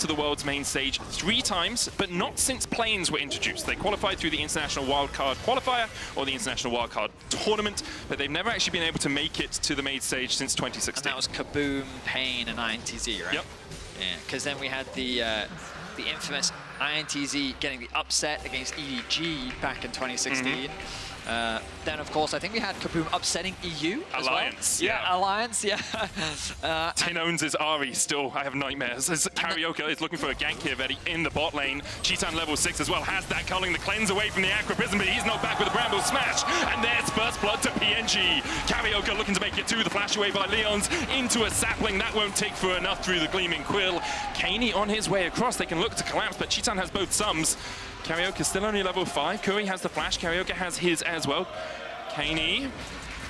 to the world's main stage 3 times, but not since Planes were introduced. They qualified through the International Wildcard Qualifier or the International Wildcard Tournament, but they've never actually been able to make it to the main stage since 2016. And that was Kaboom, Pain, and INTZ, right? Yep. Yeah, because then we had the infamous INTZ getting the upset against EDG back in 2016. Then, of course, I think we had Kaboom upsetting EU as Alliance, well. yeah. Alliance, yeah. Tin owns his Ari still. I have nightmares. As Karaoke is looking for a gank here, Vetti in the bot lane. Cheetan level 6 as well has that culling the cleanse away from the Aqua Prism, but he's knocked back with a Bramble Smash. And there's first blood to PNG. Karaoke looking to make it to the flash away by Leons into a sapling. That won't take for enough through the Gleaming Quill. Kaney on his way across. They can look to collapse, but Cheetan has both sums. Karaoke still only level 5. Curry has the flash. Karaoke has his as well. Kaney,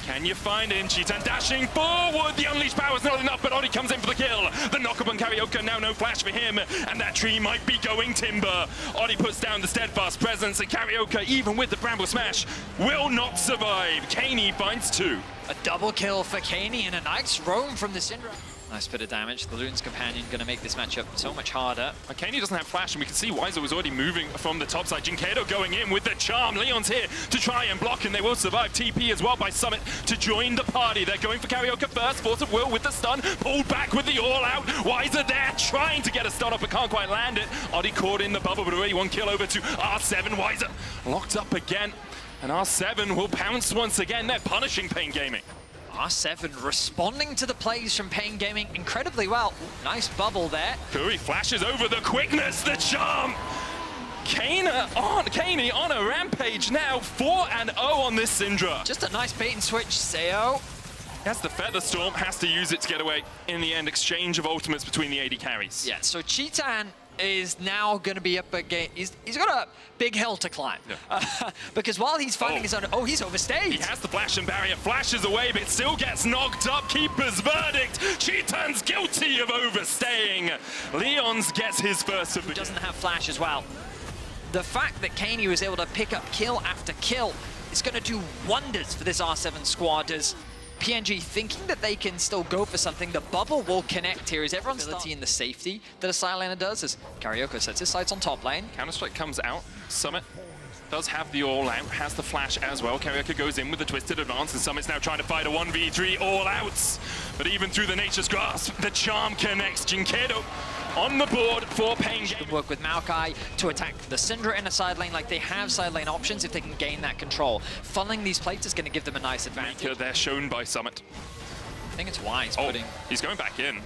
can you find him? Cheetan dashing forward. The unleashed power's not enough, but Odi comes in for the kill. The knock-up on Karaoke, now no flash for him, and that tree might be going timber. Odi puts down the steadfast presence, and Karaoke, even with the Bramble Smash, will not survive. Kaney finds 2. A double kill for Kaney and a nice roam from the Syndra. Nice bit of damage. The Loon's Companion going to make this matchup so much harder. Kaney doesn't have flash, and we can see Weiser was already moving from the top side. Jinkedo going in with the charm. Leon's here to try and block, and they will survive. TP as well by Summit to join the party. They're going for Karaoke first. Force of Will with the stun. Pulled back with the all-out. Weiser there trying to get a stun off, but can't quite land it. Odi caught in the bubble, but already 1 kill over to R7. Weiser locked up again, and R7 will pounce once again. They're punishing Pain Gaming. R7 responding to the plays from Pain Gaming incredibly well. Nice bubble there. Curry flashes over the quickness, the charm. Kaney on a rampage now, 4-0 on this Syndra. Just a nice bait and switch, Seo. Has the Feather Storm, has to use it to get away. In the end, exchange of ultimates between the AD carries. Yeah, so Cheetan is now going to be up against... He's got a big hill to climb. Yeah. Because while he's finding his own... Oh, he's overstayed. He has the flash and barrier, flashes away, but still gets knocked up. Keeper's verdict. Cheetan's guilty of overstaying. Leons gets his first of the... He doesn't have flash as well. The fact that Kaney was able to pick up kill after kill is going to do wonders for this R7 squad as PNG thinking that they can still go for something. The bubble will connect here as everyone's ability in the safety that a side laner does as Karaoke sets his sights on top lane. Counter-Strike comes out. Summit does have the all-out, has the flash as well. Karaoke goes in with the twisted advance, and Summit's now trying to fight a 1v3 all-outs. But even through the Nature's Grasp, the charm connects. Jinkedo on the board for Pain Gaming. Work with Maokai to attack the Syndra in a side lane like they have side lane options if they can gain that control. Funneling these plates is going to give them a nice advantage. They're shown by Summit. I think it's wise putting... He's going back in.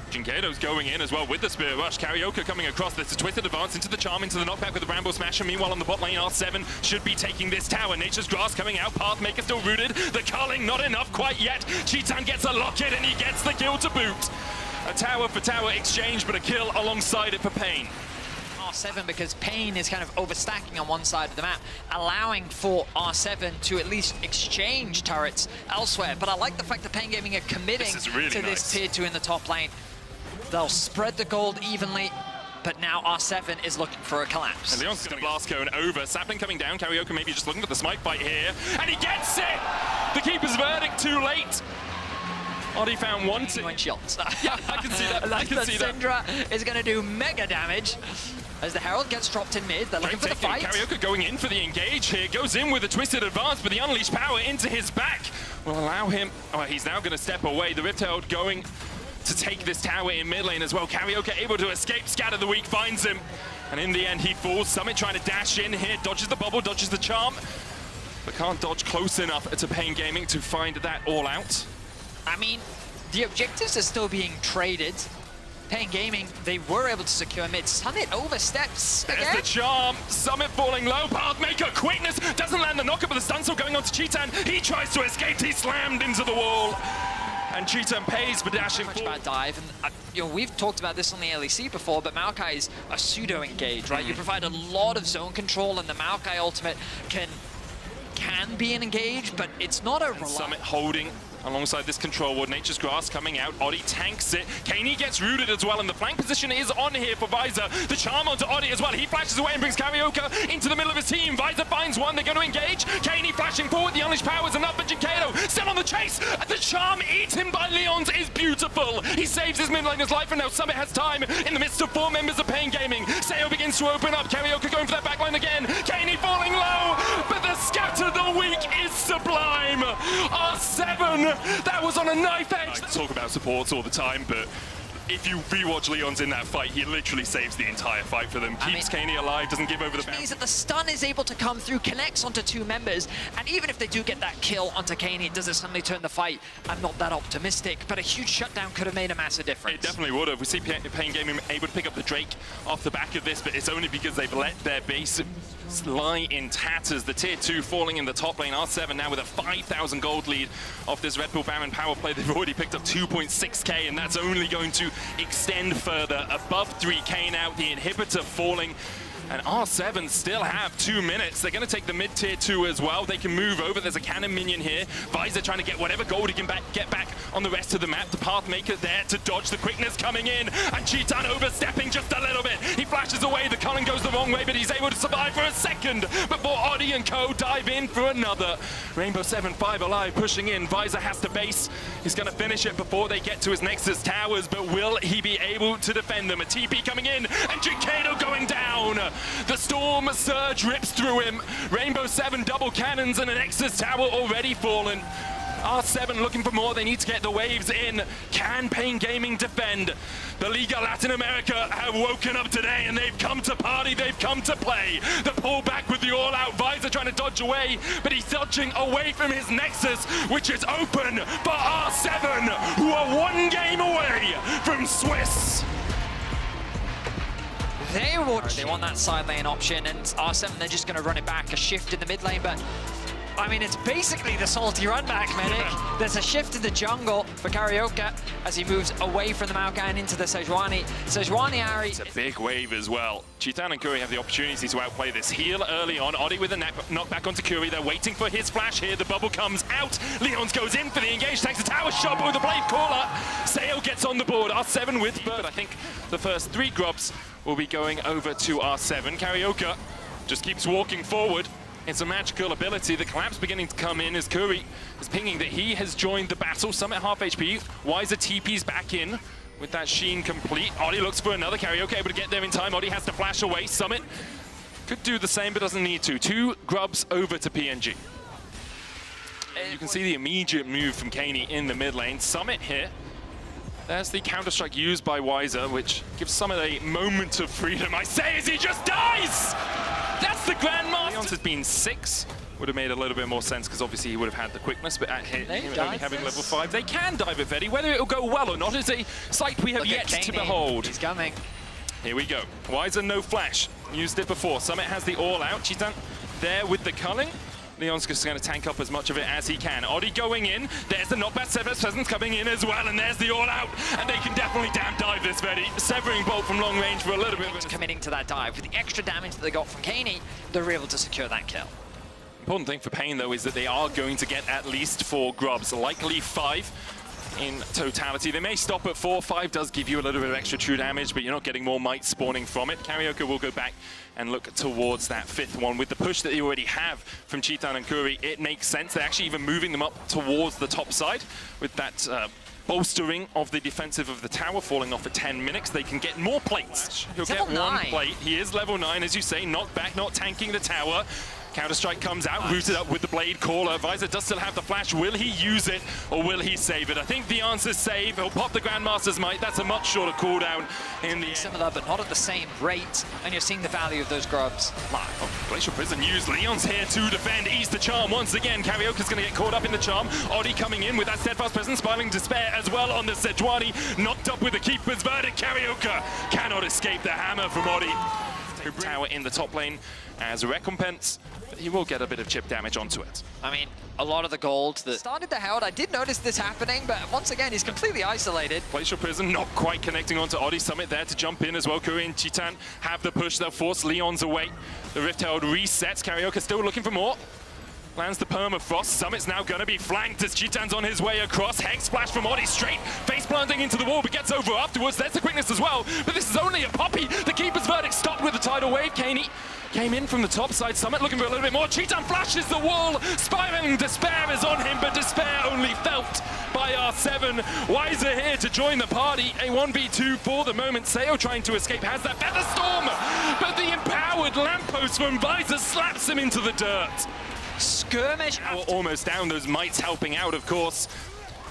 Jinkedo's going in as well with the Spirit Rush. Karaoke coming across. There's a twisted advance into the charm, into the knockback with the Bramble Smash. And meanwhile on the bot lane, R7 should be taking this tower. Nature's Grass coming out. Pathmaker still rooted. The culling not enough quite yet. Cheetan gets a locket and he gets the kill to boot. A tower for tower exchange, but a kill alongside it for Pain. R7 because Pain is kind of overstacking on one side of the map, allowing for R7 to at least exchange turrets elsewhere. But I like the fact that Pain Gaming are committing to this tier 2 in the top lane. They'll spread the gold evenly, but now R7 is looking for a collapse. And Leon's going to blast cone over. Sapling coming down. Karaoke maybe just looking for the smite fight here. And he gets it! The keeper's verdict too late. Odi found one shields. Yeah, I can see that. I can see that. Syndra is going to do mega damage as the Herald gets dropped in mid. They're looking for the fight. Karaoke going in for the engage here. Goes in with a twisted advance, but the unleashed power into his back will allow him... Oh, he's now going to step away. The Rift Herald going to take this tower in mid lane as well. Karaoke able to escape. Scatter the Weak finds him. And in the end, he falls. Summit trying to dash in here. Dodges the bubble, dodges the charm. But can't dodge close enough to Pain Gaming to find that all out. I mean, the objectives are still being traded. Pain Gaming, they were able to secure mid. Summit oversteps again. There's the charm. Summit falling low. Pathmaker, quickness. Doesn't land the knockup, but the stun still going on to Cheetan. He tries to escape. He's slammed into the wall. And Cheetan pays for dashing forward. Bad dive. And, you know, we've talked about this on the LEC before, but Maokai is a pseudo-engage, right? You provide a lot of zone control, and the Maokai ultimate can be an engage, but it's not a reliable... Summit holding alongside this control ward. Nature's Grass coming out. Oddie tanks it. Kaney gets rooted as well, and the flank position is on here for Visor. The charm onto Oddie as well. He flashes away and brings Karaoke into the middle of his team. Visor finds one. They're going to engage. Kaney flashing forward. The unleashed power is enough, but Jikado still on the chase. The charm eaten by Leons is beautiful. He saves his mid laner's life, and now Summit has time in the midst of 4 members of Pain Gaming. Sayo begins to open up. Karaoke going for that backline again. Kaney falling low, but the scatter the weak is sublime. R7, that was on a knife edge. I talk about supports all the time, but if you rewatch Leon's in that fight, he literally saves the entire fight for them. Keeps Kaney alive, doesn't give over the bounce. Means that the stun is able to come through, connects onto 2 members, and even if they do get that kill onto Kaney, does it suddenly turn the fight? I'm not that optimistic, but a huge shutdown could have made a massive difference. It definitely would have. We see Pain Gaming able to pick up the Drake off the back of this, but it's only because they've let their base lie in tatters. The tier 2 falling in the top lane. R7 now with a 5,000 gold lead off this Red Bull Baron power play. They've already picked up 2.6k, and that's only going to extend further above 3k now. The inhibitor falling, and R7 still have 2 minutes. They're going to take the mid tier 2 as well. They can move over. There's a cannon minion here. Visor trying to get whatever gold he can get back on the rest of the map. The Pathmaker there to dodge the quickness coming in, and Cheetan overstepping just a little bit. He flashes away. The Cullen goes the wrong way, but he's able to survive for a second before Oddie and co dive in for another. Rainbow7 5 alive, pushing in. Visor has to base. He's going to finish it before they get to his Nexus towers, but will he be able to defend them? A TP coming in, and Jikado going down. The Storm Surge rips through him. Rainbow7 double cannons and an Nexus tower already fallen. R7 looking for more. They need to get the waves in. Can Pain Gaming defend? The Liga Latin America have woken up today, and they've come to party. They've come to play. The pullback with the all-out. Visor trying to dodge away, but he's dodging away from his Nexus, which is open for R7, who are 1 game away from Swiss. They want that side lane option, and R7, they're just going to run it back. A shift in the mid lane, but I mean, it's basically the salty run back, Medic. There's a shift in the jungle for Karaoke as he moves away from the Maokai and into the Sejuani. Sejuani Ari. It's a big wave as well. Cheetan and Curry have the opportunity to outplay this. Heal early on. Oddie with a knockback onto Curry. They're waiting for his flash here. The bubble comes out. Leons goes in for the engage. Takes a tower shot with a blade caller. Sayo gets on the board. R7 with Bird. I think the first 3 grubs will be going over to R7. Karaoke just keeps walking forward. It's a magical ability. The collapse beginning to come in as Curry is pinging that he has joined the battle. Summit half HP. Wiser TP's back in with that sheen complete. Oddie looks for another. Karaoke able to get there in time. Oddie has to flash away. Summit could do the same, but doesn't need to. 2 grubs over to PNG. You can see the immediate move from Kaney in the mid lane. Summit here. There's the counter-strike used by Wiser, which gives Summit a moment of freedom. I say as he just dies! That's the Grandmaster! Leon's has been 6. Would have made a little bit more sense, because obviously he would have had the quickness, but at him only having level 5, they can dive it, Vedi. Whether it'll go well or not is a sight we have yet to behold. He's coming. Here we go. Wiser, no flash. Used it before. Summit has the all-out. Cheetan there with the culling. Leon's just going to tank up as much of it as he can. Oddie going in. There's the knockback. Severus Presence coming in as well, and there's the all-out. And they can definitely damn dive this, Vedi. Severing Bolt from long range for a little bit. Committing to that dive. With the extra damage that they got from Kaney, they're able to secure that kill. Important thing for Pain, though, is that they are going to get at least 4 grubs, likely 5 in totality. They may stop at 4. 5 does give you a little bit of extra true damage, but you're not getting more might spawning from it. Karaoke will go back and look towards that 5th one. With the push that they already have from Cheetan and Curry, it makes sense. They're actually even moving them up towards the top side with that bolstering of the defensive of the tower falling off at 10 minutes. They can get more plates. He'll get 1 plate. He is level 9, as you say, knocked back, not tanking the tower. Counter-strike comes out, rooted up with the blade caller. Visor does still have the flash. Will he use it, or will he save it? I think the answer's save. He'll pop the Grandmaster's Might. That's a much shorter cooldown in the end. Similar, but not at the same rate. And you're seeing the value of those grubs live. Oh, Glacial Prison used. Leon's here to defend. Ease the charm once again. Karaoke's going to get caught up in the charm. Oddie coming in with that Steadfast Presence. Spiraling Despair as well on the Sejuani. Knocked up with the Keeper's Verdict. Karaoke cannot escape the hammer from Oddie. Tower in the top lane as a recompense. He will get a bit of chip damage onto it. I mean, a lot of the gold that started the Herald, I did notice this happening, but once again, he's completely isolated. Glacial Prison not quite connecting onto Oddie. Summit there to jump in as well. Curry and Cheetan have the push. They'll force Leon's away. The Rift Herald resets. Karaoke still looking for more. Lands the permafrost. Summit's now going to be flanked as Cheetan's on his way across. Hex splash from Oddie straight. Face planting into the wall, but gets over afterwards. There's the quickness as well. But this is only a poppy. The keeper's verdict stopped with the tidal wave. Kaney came in from the top side. Summit looking for a little bit more. Cheetan flashes the wall. Spiraling Despair is on him, but Despair only felt by R7. Wiser here to join the party. A 1v2 for the moment. Sayo trying to escape. Has that Feather Storm, but the empowered lamppost from Visor slaps him into the dirt. Skirmish. We're almost down. Those mites helping out, of course.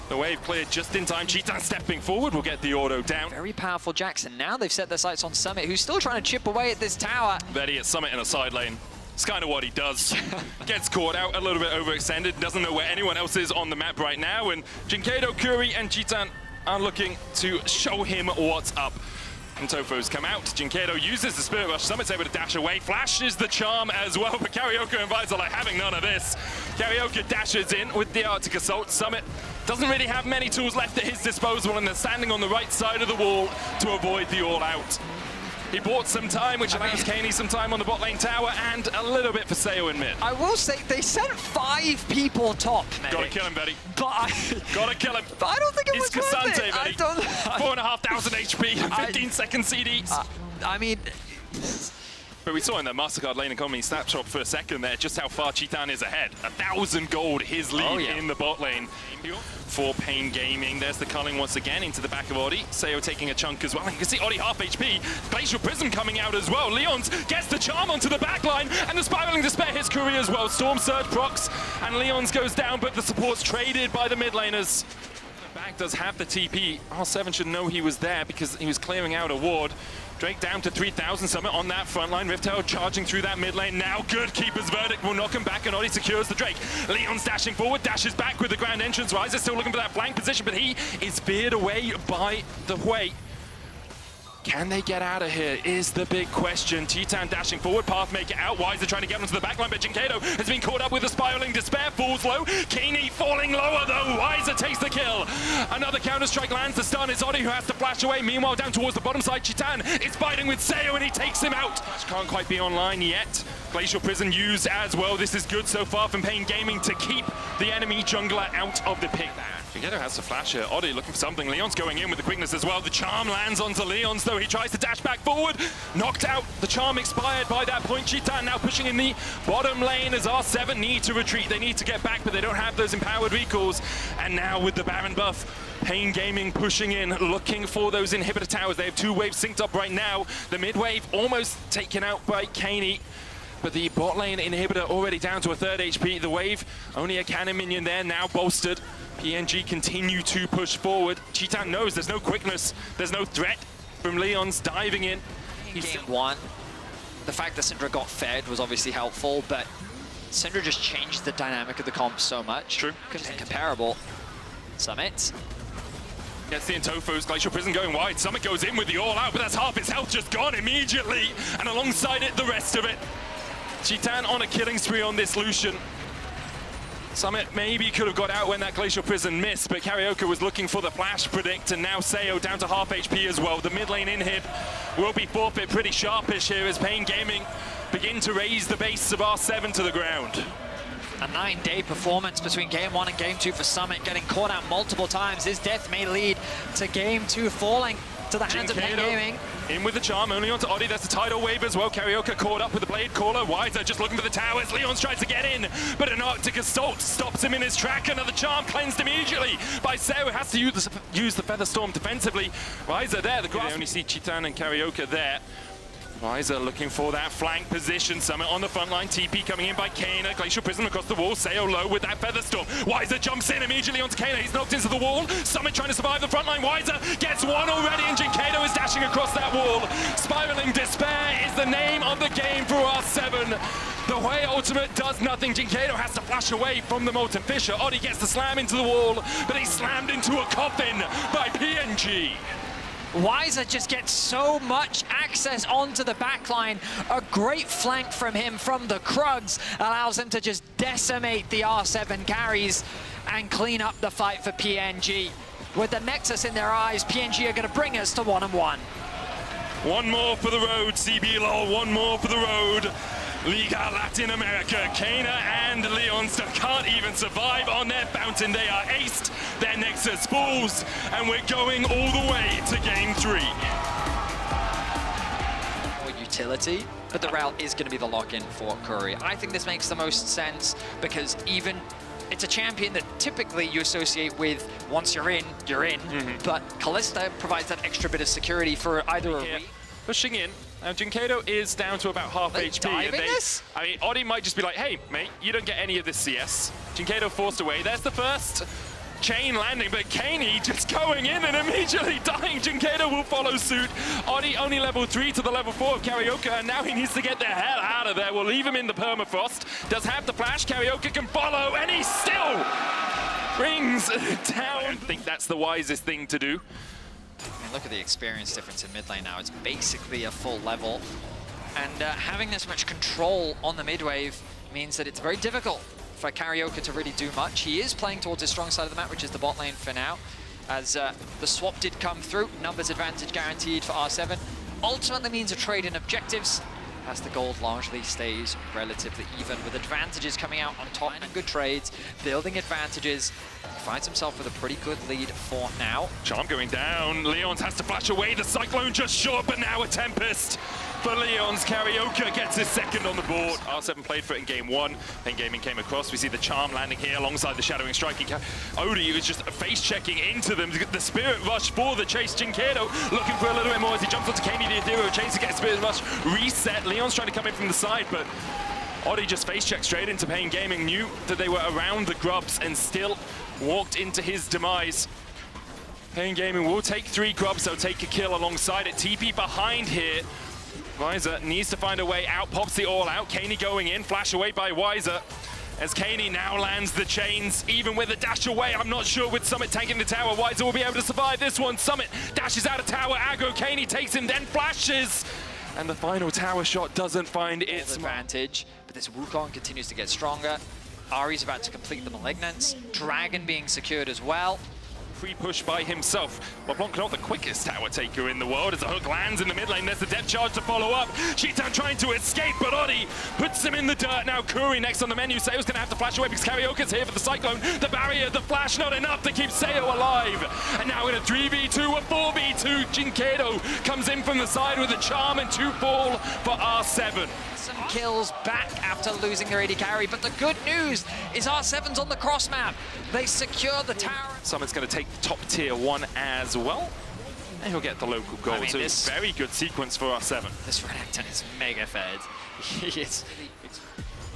The wave cleared just in time. Cheetan stepping forward will get the auto down. Very powerful Jackson. Now they've set their sights on Summit, who's still trying to chip away at this tower. Betty at Summit in a side lane. It's kind of what he does. Gets caught out, a little bit overextended, doesn't know where anyone else is on the map right now, and Jinkado, Curry, and Cheetan are looking to show him what's up. And Tofo's come out. Jinkado uses the Spirit Rush. Summit's able to dash away. Flashes the charm as well, but Karaoke and Vice are like having none of this. Karaoke dashes in with the Arctic Assault. Summit doesn't really have many tools left at his disposal, and they're standing on the right side of the wall to avoid the all-out. He bought some time, which allows Kaney some time on the bot lane tower, and a little bit for Sayo in mid. I will say, they sent 5 people top, maybe. Gotta kill him, Betty. But Gotta kill him. But I don't think it was It's worth Cassante, it. Betty. 4,500 HP, 15-second CD. I mean... But we saw in the MasterCard lane economy snapshot for a second there just how far Cheetan is ahead. 1,000 gold, his lead in the bot lane. For Pain Gaming, there's the culling once again into the back of Oddie. Sayo taking a chunk as well. You can see Oddie half HP. Glacial Prism coming out as well. Leons gets the charm onto the back line, and the Spiraling Despair hits Curry as well. Storm Surge procs, and Leons goes down, but the support's traded by the mid laners. The back does have the TP. R7 should know he was there because he was clearing out a ward. Drake down to 3,000. Summit on that front line. Riftail charging through that mid lane. Now good. Keeper's verdict will knock him back, and Oddie secures the Drake. Leon's dashing forward, dashes back with the grand entrance. Riser still looking for that flank position, but he is veered away by the Hui. Can they get out of here is the big question. Cheetan dashing forward, path make it out. Wiser trying to get onto the backline, but Jinkado has been caught up with the Spiraling Despair, falls low. Kaney falling lower though. Wiser takes the kill. Another counter-strike lands to stun. It's Oddie who has to flash away. Meanwhile, down towards the bottom side, Cheetan is fighting with Sayo and he takes him out. Can't quite be online yet. Glacial Prison used as well. This is good so far from Pain Gaming to keep the enemy jungler out of the pick. Jinkado has to flash here. Oddie looking for something. Leon's going in with the quickness as well. The charm lands onto Leon's though. He tries to dash back forward. Knocked out. The charm expired by that point. Cheetan now pushing in the bottom lane as R7 need to retreat. They need to get back, but they don't have those empowered recalls. And now with the Baron buff, Pain Gaming pushing in, looking for those inhibitor towers. They have 2 waves synced up right now. The mid wave almost taken out by Kaney. But the bot lane inhibitor already down to a 3rd HP. The wave, only a cannon minion there, now bolstered. PNG continue to push forward. Cheetan knows there's no quickness, there's no threat from Leon's diving in. Game 1, the fact that Syndra got fed was obviously helpful, but Syndra just changed the dynamic of the comp so much. True. Comparable. Summit. Gets the Tofo's Glacial Prison going wide. Summit goes in with the all-out, but that's half his health just gone immediately. And alongside it, the rest of it. Cheetan on a killing spree on this Lucian. Summit maybe could have got out when that Glacial Prison missed, but Karaoke was looking for the flash predict, and now Sayo down to half HP as well. The mid lane inhib will be forfeit pretty sharpish here as Pain Gaming begin to raise the base of R7 to the ground. A 9-day performance between Game 1 and Game 2 for Summit, getting caught out multiple times. His death may lead to Game 2 falling to the hands of Pain Gaming. In with the charm, only onto Oddie. There's the tidal wave as well. Karaoke caught up with the blade caller. Wiser just looking for the towers. Leon's tries to get in, but an Arctic Assault stops him in his track. Another charm cleansed immediately by Sayo. Has to use the Feather Storm defensively. Wiser there. They only see Cheetan and Karaoke there. Wiser looking for that flank position. Summit on the front line. TP coming in by Kana. Glacial Prism across the wall. Sayo low with that Feather Storm. Wiser jumps in immediately onto Kana. He's knocked into the wall. Summit trying to survive the front line. Wiser gets one already, and Jinkado is dashing across that wall. Spiraling Despair is the name of the game for R7. The Hui ultimate does nothing. Jinkado has to flash away from the Molten Fisher. Oddie gets the slam into the wall, but he's slammed into a coffin by PNG. Wiser just gets so much access onto the backline. A great flank from him from the Krugs allows him to just decimate the R7 carries and clean up the fight for PNG. With the Nexus in their eyes, PNG are going to bring us to 1-1. One more for the road, CB LOL, one more for the road. Liga Latin America, Kana and Leon still can't even survive on their fountain. They are aced, their Nexus falls, and we're going all the way to game 3. Utility, but the route is going to be the lock-in for Curry. I think this makes the most sense because even it's a champion that typically you associate with once you're in, but Kalista provides that extra bit of security for either a pushing in. Now, Jinkado is down to about half HP. I mean, Oddie might just be like, hey, mate, you don't get any of this CS. Jinkado forced away. There's the first chain landing, but Kaney just going in and immediately dying. Jinkado will follow suit. Oddie only level 3 to the level 4 of Karaoke, and now he needs to get the hell out of there. We'll leave him in the permafrost. Does have the flash. Karaoke can follow, and he still brings down. I don't think that's the wisest thing to do. I mean, look at the experience difference in mid lane now. It's basically a full level. And having this much control on the mid wave means that it's very difficult for Karaoke to really do much. He is playing towards his strong side of the map, which is the bot lane for now. As the swap did come through, numbers advantage guaranteed for R7. Ultimately means a trade in objectives, as the gold largely stays relatively even, with advantages coming out on top and good trades, building advantages. He finds himself with a pretty good lead for now. Charm going down. Leons has to flash away. The Cyclone just short, but now a Tempest for Leons. Karaoke gets his second on the board. R7 played for it in game 1. Then Gaming came across. We see the Charm landing here alongside the Shadowing Striking. Odie was just face-checking into them. The Spirit Rush for the chase. Jinkado looking for a little bit more as he jumps onto Kaney. The Ethereal chase to get Spirit Rush reset. Leon's trying to come in from the side, but Oddie just face-checked straight into Pain Gaming, knew that they were around the grubs and still walked into his demise. Pain Gaming will take 3 grubs, they'll take a kill alongside it. TP behind here. Wiser needs to find a way out, pops the all out. Kaney going in, flash away by Wiser. As Kaney now lands the chains, even with a dash away. I'm not sure with Summit tanking the tower, Wiser will be able to survive this one. Summit dashes out of tower, aggro, Kaney takes him, then flashes. And the final tower shot doesn't find its advantage, but this Wukong continues to get stronger. Ari's about to complete the Malignance. Dragon being secured as well. Free push by himself. LeBlanc not the quickest tower taker in the world as the hook lands in the mid lane. There's the depth charge to follow up. Cheetan trying to escape, but Oddie puts him in the dirt. Now Curry next on the menu. Seo's gonna have to flash away because Karaoke's here for the Cyclone. The barrier, the flash, not enough to keep Seo alive. And now in a 3v2, a 4v2, Jinkado comes in from the side with a charm and 2 fall for R7. Some kills back after losing their AD carry, but the good news is R7's on the cross map. They secure the tower. Summit's going to take the top tier 1 as well, and he'll get the local goal. I mean, so it's a very good sequence for R7. This Renekton is mega fed.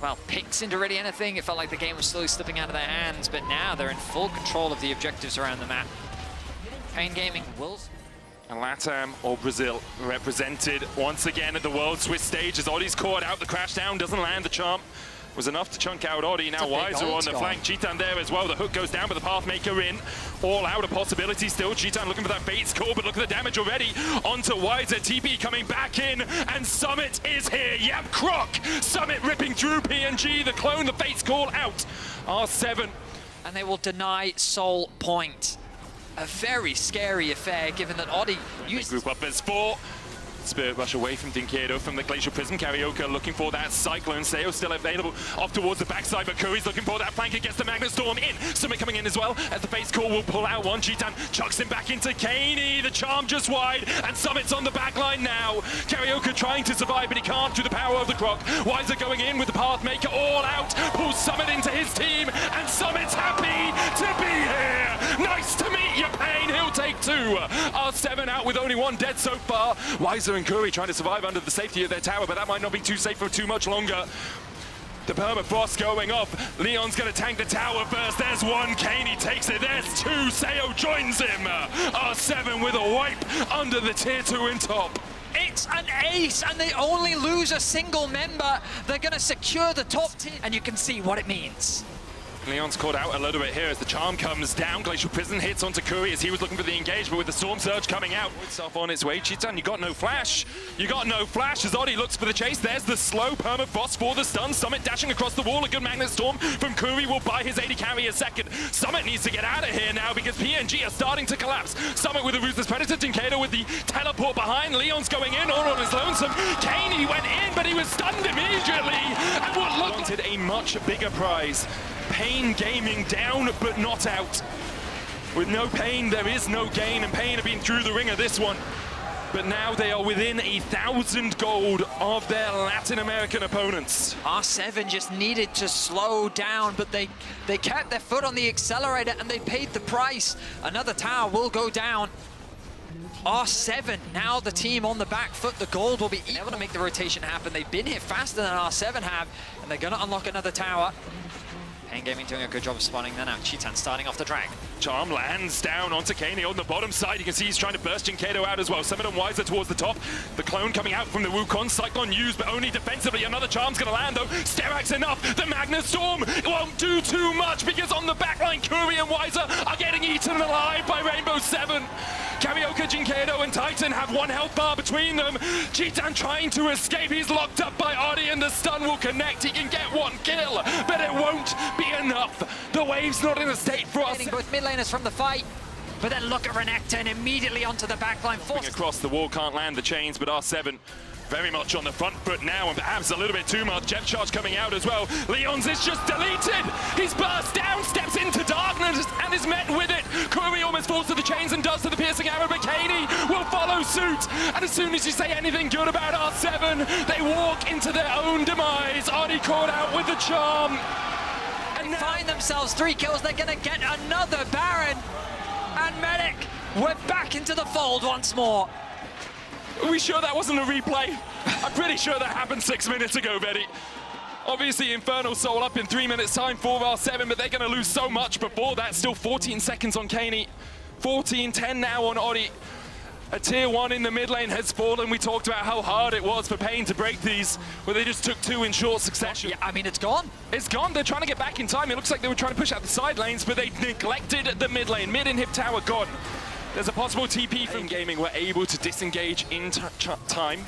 Well, picks into really anything. It felt like the game was slowly slipping out of their hands, but now they're in full control of the objectives around the map. Pain Gaming will... And LATAM or Brazil represented once again at the World Swiss stage as Oddie's caught out. The crash down doesn't land. The charm was enough to chunk out Oddie. Now Wiser on the flank. Cheetan there as well. The hook goes down, but the Pathmaker in. All out a possibility still. Cheetan looking for that bait score, but look at the damage already. Onto Wiser. TP coming back in, and Summit is here. Yep, Croc. Summit ripping through PNG. The clone, the fate's call out. R7. And they will deny Soul Point. A very scary affair, given that Oddie used... Group up as 4. Spirit Rush away from Jinkado from the Glacial Prism. Karaoke looking for that Cyclone. Seo still available off towards the backside, but Curry's looking for that flank against the Magnet Storm in. Summit coming in as well as the face call will pull out one. Cheetan chucks him back into Kaney. The charm just wide, and Summit's on the back line now. Karaoke trying to survive, but he can't through the power of the Croc. Wiser going in with the Pathmaker all out. Pulls Summit into his team, and Summit's happy to be here. Nice to meet you, Pain. He'll take 2. R7 out with only 1 dead so far. Wiser and Curry trying to survive under the safety of their tower, but that might not be too safe for too much longer. The permafrost going off. Leon's going to tank the tower first. There's 1. Kaney takes it. There's 2. Seo joins him. R7 with a wipe under the tier 2 in top. It's an ace, and they only lose a single member. They're going to secure the top tier, and you can see what it means. Leon's caught out a little bit here as the charm comes down. Glacial Prison hits onto Curry as he was looking for the engage, but with the Storm Surge coming out, it's off on its way. Chitan, you got no flash. You got no flash as Oddie looks for the chase. There's the slow permafrost for the stun. Summit dashing across the wall. A good Magnet Storm from Curry will buy his 80 carry a second. Summit needs to get out of here now because PNG are starting to collapse. Summit with a Ruthless Predator. Tinkato with the teleport behind. Leon's going in all on his lonesome. Kaney went in, but he was stunned immediately. And what looked like a much bigger prize. Pain Gaming down, but not out. With no Pain, there is no gain, and Pain have been through the ringer this one. But now they are within 1,000 gold of their Latin American opponents. R7 just needed to slow down, but they kept their foot on the accelerator and they paid the price. Another tower will go down. R7, now the team on the back foot. The gold will be able to make the rotation happen. They've been here faster than R7 have, and they're going to unlock another tower. Pain Gaming doing a good job of spawning that out. Chitan starting off the drag. Charm lands down onto Kaney on the bottom side. You can see he's trying to burst Jinkato out as well. Summit and Wiser towards the top. The clone coming out from the Wukong. Cyclone used, but only defensively. Another Charm's going to land though. Sterak's enough. The Magnus Storm, it won't do too much because on the backline, Curry and Wiser are getting eaten alive by Rainbow7. Carioca, Jinkato and Titan have one health bar between them. Chitan trying to escape. He's locked up by Oddie and the stun will connect. He can get one kill, but it won't be enough. The wave's not in a state for us. Both mid laners from the fight, but then look at Renekton and immediately onto the backline. Across the wall, can't land the chains, but R7 very much on the front foot now, and perhaps a little bit too much. Jet Charge coming out as well. Leon's is just deleted. He's burst down, steps into darkness, and is met with it. Curry almost falls to the chains and does to the piercing arrow, but Kaney will follow suit. And as soon as you say anything good about R7, they walk into their own demise. Oddie caught out with the charm. And they find themselves 3 kills. They're going to get another Baron. And Medic, we're back into the fold once more. Are we sure that wasn't a replay? I'm pretty sure that happened 6 minutes ago, Betty. Obviously, Infernal Soul up in 3 minutes time for R7, but they're going to lose so much before that. Still 14 seconds on Kaney. 14-10 now on Oddie. A tier 1 in the mid lane has fallen. We talked about how hard it was for Pain to break these, where they just took 2 in short succession. Yeah, I mean, it's gone. It's gone. They're trying to get back in time. It looks like they were trying to push out the side lanes, but they neglected the mid lane. Mid inhib tower gone. There's a possible TP from Gaming. We're able to disengage in time.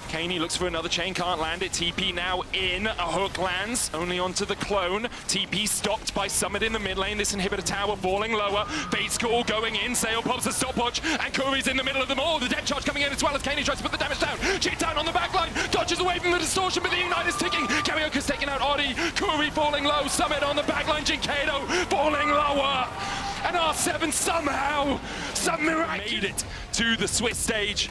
Kaney looks for another chain, can't land it. TP now in, a hook lands, only onto the clone. TP stopped by Summit in the mid lane. This inhibitor tower falling lower. Base call going in, Sail pops a stopwatch, and Curry's in the middle of them all. The depth charge coming in as well as Kaney tries to put the damage down. Cheat-down on the backline, dodges away from the distortion, but the Ignite is ticking. Carioca's taking out Oddie, Curry falling low, Summit on the backline, Jinkato falling lower. And R7 somehow, made it to the Swiss stage.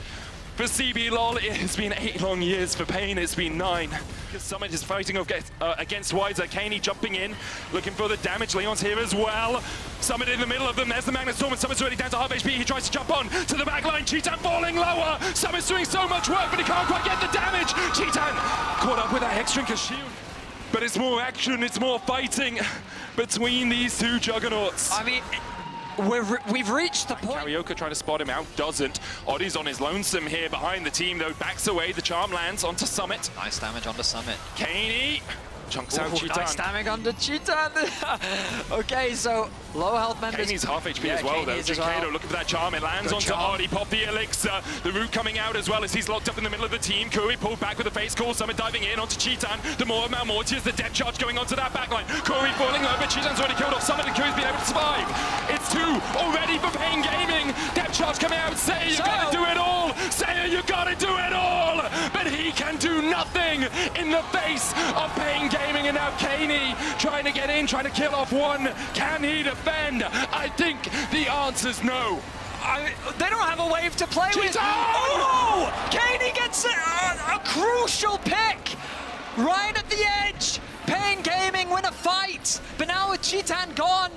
For CBLOL, it has been 8 long years. For Pain, it's been 9. Because Summit is fighting against Wiser. Kaney jumping in, looking for the damage. Leon's here as well. Summit in the middle of them. There's the Magnet Storm, and Summit's already down to half HP. He tries to jump on to the back line. Chitan falling lower. Summit's doing so much work, but he can't quite get the damage. Chitan caught up with that Hexdrinker shield. But it's more action, it's more fighting between these 2 juggernauts. I mean, we've reached the point. Carioca trying to spot him out, doesn't. Oddie's on his lonesome here behind the team, though. Backs away, the charm lands onto Summit. Nice damage onto Summit. Kaney chunks out Chitan. Nice damage onto Chitan. Okay, so low health members. Kaney's half HP as well, though. Jinkato looking for that charm. It lands onto Oddie. Pop the elixir. The root coming out as well as he's locked up in the middle of the team. Curry pulled back with a face call. Summit diving in onto Chitan. The more of Malmortius, the depth charge going onto that backline. Curry falling over. Chitan's already killed off Summit, and Curry's been able to survive. It's 2 already for Pain Gaming. Depth charge coming out. Say you gotta do it all. Say you gotta do it all. But he can do nothing in the face of Pain Gaming, and now Kaney trying to get in, trying to kill off one. Can he defend? I think the answer's no. They don't have a wave to play with. Oh! Kaney gets a crucial pick right at the edge. Pain Gaming win a fight, but now with Chitan gone,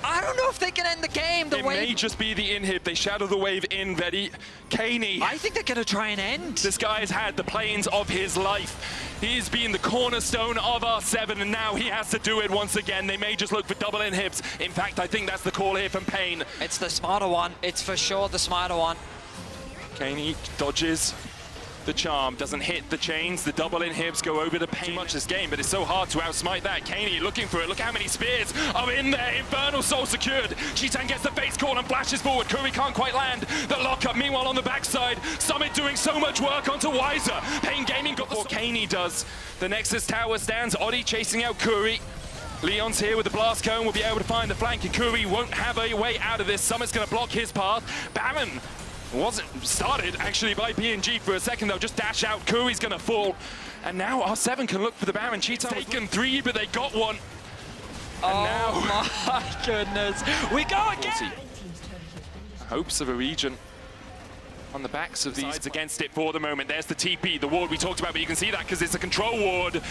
I don't know if they can end the game. It may just be the inhib. They shadow the wave in, Veddy. Kaney. I think they're going to try and end. This guy's had the planes of his life. He's been the cornerstone of R7, and now he has to do it once again. They may just look for double inhibs. In fact, I think that's the call here from Pain. It's the smarter one. It's for sure the smarter one. Kaney dodges. The charm doesn't hit the chains. The double inhibs go over to Pain much this game, but it's so hard to outsmite that. Kaney looking for it. Look how many spears are in there. Infernal Soul secured. Cheetah gets the face call and flashes forward. Curry can't quite land the lockup. Meanwhile, on the backside, Summit doing so much work onto Wiser. Pain Gaming got before Kaney does. The Nexus tower stands. Oddie chasing out Curry. Leon's here with the blast cone. Will be able to find the flank, and Curry won't have a way out of this. Summit's going to block his path. Baron wasn't started actually by PNG for a second. They'll just dash out. Curry's going to fall. And now R7 can look for the Baron. Cheetah taken 3, but they got one. And now my goodness. We go again. Hopes of a region on the backs of these against it for the moment. There's the TP, the ward we talked about, but you can see that because it's a control ward.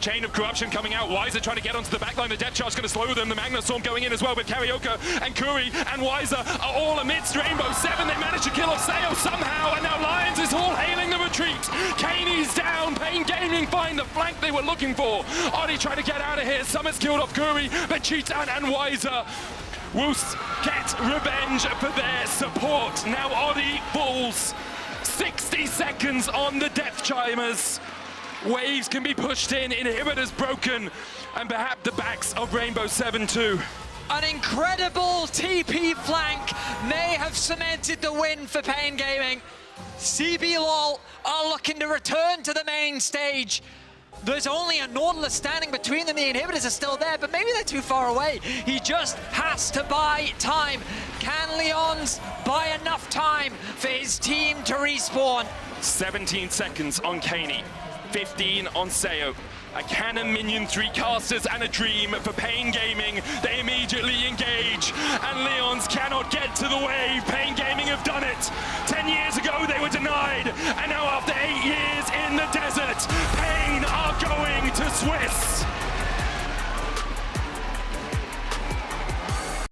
Chain of corruption coming out. Wiser trying to get onto the backline. The depth charge going to slow them. The Magna Storm going in as well with Karaoke and Curry and Wiser are all amidst Rainbow7. They managed to kill off Sayo somehow, and now Lions is all hailing the retreat. Kaney's down. Pain Gaming find the flank they were looking for. Oddie trying to get out of here. Summit's killed off Curry, but Cheetah and Wiser Woos get revenge for their support. Now Oddie falls. 60 seconds on the Death Chimers. Waves can be pushed in, inhibitors broken, and perhaps the backs of Rainbow7 too. An incredible TP flank may have cemented the win for Pain Gaming. CBLOL are looking to return to the main stage. There's only a Nautilus standing between them. The inhibitors are still there, but maybe they're too far away. He just has to buy time. Can Leons buy enough time for his team to respawn? 17 seconds on Kaney. 15 on Sayo. A cannon, minion, 3 casters, and a dream for Pain Gaming. They immediately engage, and Leons cannot get to the wave. Pain Gaming have done it. 10 years ago, they were denied, and now after 8 years in the desert, Pain are going to Swiss.